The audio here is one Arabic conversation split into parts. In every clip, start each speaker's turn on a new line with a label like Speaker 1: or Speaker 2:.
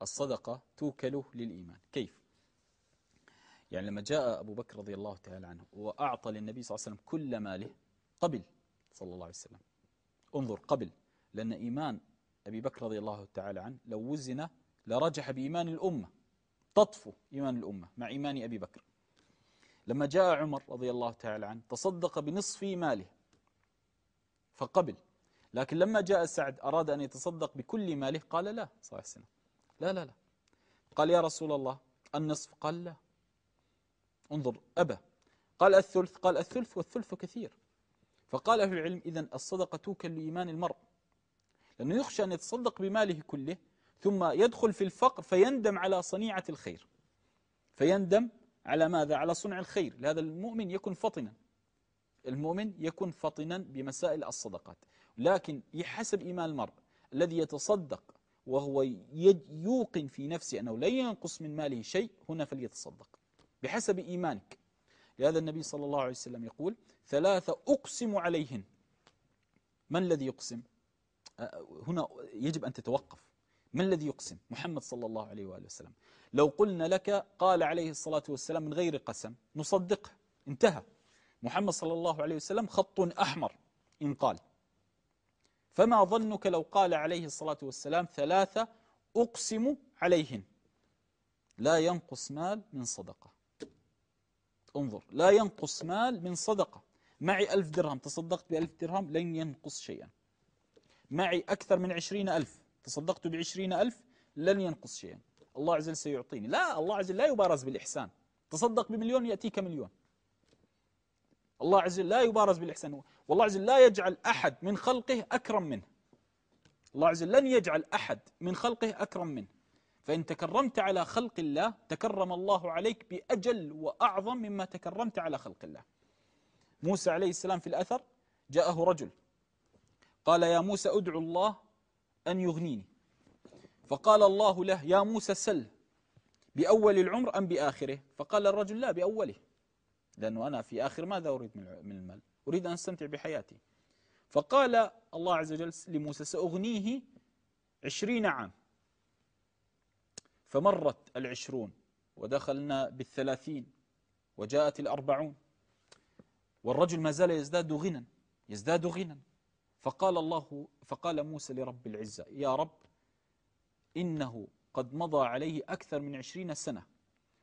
Speaker 1: الصدقة توكل للإيمان. كيف؟ يعني لما جاء أبو بكر رضي الله تعالى عنه وأعطى للنبي صلى الله عليه وسلم كل ماله قبل صلى الله عليه وسلم. انظر قبل، لأن إيمان أبي بكر رضي الله تعالى عنه لو وزن لرجح بإيمان الأمة، تطفو إيمان الأمة مع إيمان أبي بكر. لما جاء عمر رضي الله تعالى عنه تصدق بنصف ماله فقبل، لكن لما جاء سعد أراد أن يتصدق بكل ماله قال لا صلى الله عليه وسلم، لا لا لا. قال يا رسول الله النصف، قال لا. انظر أبى. قال الثلث، قال الثلث والثلث كثير. فقال أهل العلم إذن الصدقة توكل لإيمان المرء، لأنه يخشى أن يتصدق بماله كله ثم يدخل في الفقر فيندم على صنيعة الخير، فيندم على ماذا؟ على صنع الخير. لهذا المؤمن يكون فطنا، المؤمن يكون فطنا بمسائل الصدقات. لكن يحسب إيمان المرء الذي يتصدق وهو يوقن في نفسه أنه لا ينقص من ماله شيء، هنا فليتصدق بحسب إيمانك. لهذا النبي صلى الله عليه وسلم يقول 3 أقسم عليهن. من الذي يقسم؟ هنا يجب أن تتوقف. من الذي يقسم؟ محمد صلى الله عليه وآله وسلم. لو قلنا لك قال عليه الصلاة والسلام من غير قسم نصدقه، انتهى. محمد صلى الله عليه وسلم خط أحمر إن قال. فما ظنك لو قال عليه الصلاة والسلام 3 أقسم عليهن؟ لا ينقص مال من صدقة. انظر، لا ينقص مال من صدقة. معي 1000 درهم تصدقت ب1000 درهم لن ينقص شيئا. معي أكثر من 20,000 تصدقت ب20,000 لن ينقص شيئا. الله عز وجل سيعطيني. لا، الله عز وجل لا يبارز بالإحسان. تصدق ب1,000,000 يأتيك 1,000,000. الله عز وجل لا يبارز بالإحسان، والله عز وجل لا يجعل أحد من خلقه أكرم منه. الله عز وجل لن يجعل أحد من خلقه أكرم منه. فإن تكرمت على خلق الله تكرم الله عليك بأجل وأعظم مما تكرمت على خلق الله. موسى عليه السلام في الأثر جاءه رجل قال يا موسى ادعو الله أن يغنيني، فقال الله له يا موسى سل بأول العمر أم بآخره؟ فقال الرجل لا بأوله، لأنه أنا في آخر ماذا أريد من المال؟ أريد أن أستمتع بحياتي. فقال الله عز وجل لموسى سأغنيه 20 عام. فمرت 20 ودخلنا 30 وجاءت 40 والرجل ما زال يزداد غنى. فقال موسى لرب العزة يا رب إنه قد مضى عليه أكثر من 20 سنة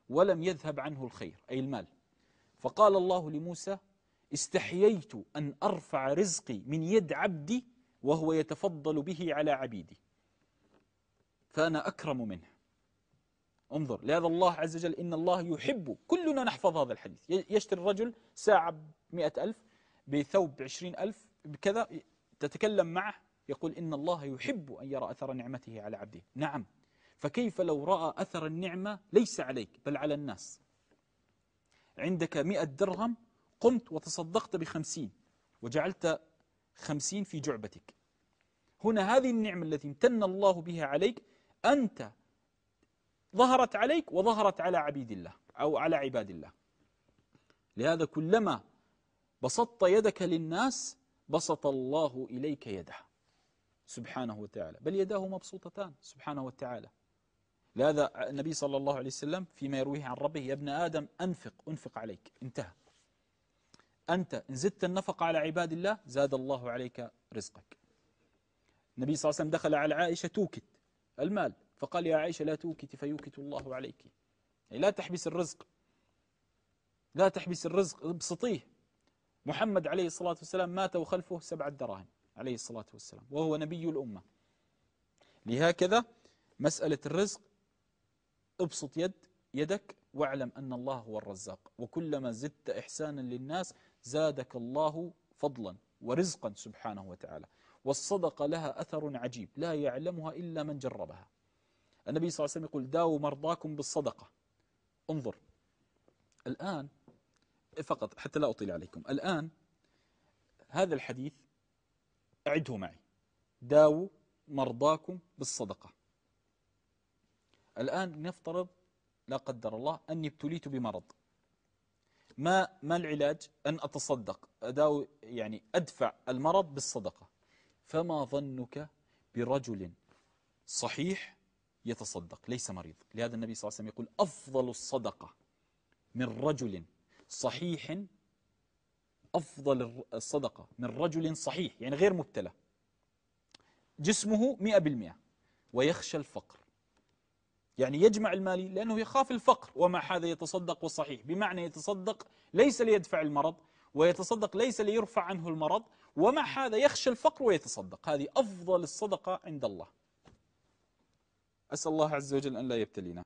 Speaker 1: ولم يذهب عنه الخير أي المال. فقال الله لموسى استحييت أن أرفع رزقي من يد عبدي وهو يتفضل به على عبيدي، فأنا أكرم منه. انظر، لهذا الله عز وجل إن الله يحب، كلنا نحفظ هذا الحديث. يشتري الرجل ساعة ب100,000 بثوب 20,000 بكذا، تتكلم معه يقول إن الله يحب أن يرى أثر نعمته على عبده. نعم، فكيف لو رأى أثر النعمة ليس عليك بل على الناس؟ عندك 100 درهم قمت وتصدقت ب50 وجعلت 50 في جعبتك. هنا هذه النعمة التي امتن الله بها عليك أنت ظهرت عليك وظهرت على عبيد الله أو على عباد الله. لهذا كلما بسطت يدك للناس بسط الله إليك يده سبحانه وتعالى، بل يداه مبسوطتان سبحانه وتعالى. لهذا النبي صلى الله عليه وسلم فيما يرويه عن ربه يا ابن آدم أنفق عليك، انتهى. أنت إن زدت النفق على عباد الله زاد الله عليك رزقك. النبي صلى الله عليه وسلم دخل على عائشة توكت المال فقال يا عائشة لا توكت فيوكت الله عليك. يعني لا تحبس الرزق، لا تحبس الرزق، ابسطيه. محمد عليه الصلاة والسلام مات وخلفه 7 دراهم عليه الصلاة والسلام وهو نبي الأمة. لهكذا مسألة الرزق ابسط يدك واعلم أن الله هو الرزاق، وكلما زدت إحسانا للناس زادك الله فضلا ورزقا سبحانه وتعالى. والصدقة لها أثر عجيب لا يعلمها إلا من جربها. النبي صلى الله عليه وسلم يقول داووا مرضاكم بالصدقة. انظر الآن فقط حتى لا أطيل عليكم، الآن هذا الحديث أعده معي، داووا مرضاكم بالصدقة. الآن نفترض لا قدر الله أني ابتليت بمرض، ما العلاج؟ أن أتصدق، يعني أدفع المرض بالصدقة. فما ظنك برجل صحيح يتصدق ليس مريض. لهذا النبي صلى الله عليه وسلم يقول أفضل الصدقة من رجل صحيح، أفضل الصدقة من رجل صحيح يعني غير مبتلى جسمه 100% ويخشى الفقر، يعني يجمع المال لأنه يخاف الفقر، ومع هذا يتصدق والصحيح، بمعنى يتصدق ليس ليدفع المرض، ويتصدق ليس ليرفع عنه المرض، ومع هذا يخشى الفقر ويتصدق. هذه أفضل الصدقة عند الله. أسأل الله عز وجل أن لا يبتلينا.